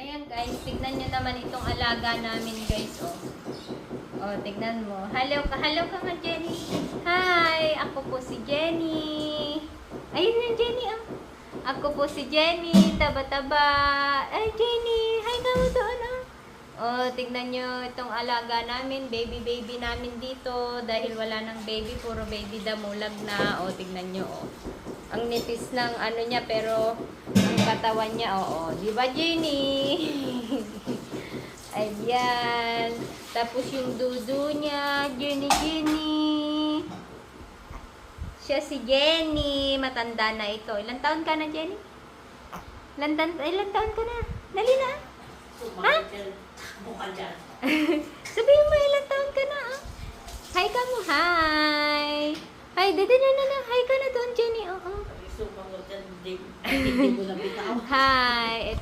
Ayan guys, tignan nyo naman itong alaga namin guys, oh. Oh, tignan mo. Hello ka nga Jenny. Hi, ako po si Jenny. Ayun yung Jenny, oh. Ako po si Jenny, taba-taba. Ay Jenny, hi ka mo doon, oh. Oh, tignan nyo itong alaga namin, baby namin dito. Dahil wala nang baby, puro baby damulag na. Oh, tignan nyo, oh. Ang nipis ng ano niya, pero ang katawan niya, oo. Di ba, Jenny? Ayan. Tapos yung dudu niya, Jenny. Siya si Jenny. Matanda na ito. Ilang taon ka na, Jenny? Ilang taon ka na? Dali na. Ha? Sabihin mo, ilang taon ka na, ah? Hi ka mo, hi. Hi, dito na. Hi ka na doon, Jenny, oo. Hi.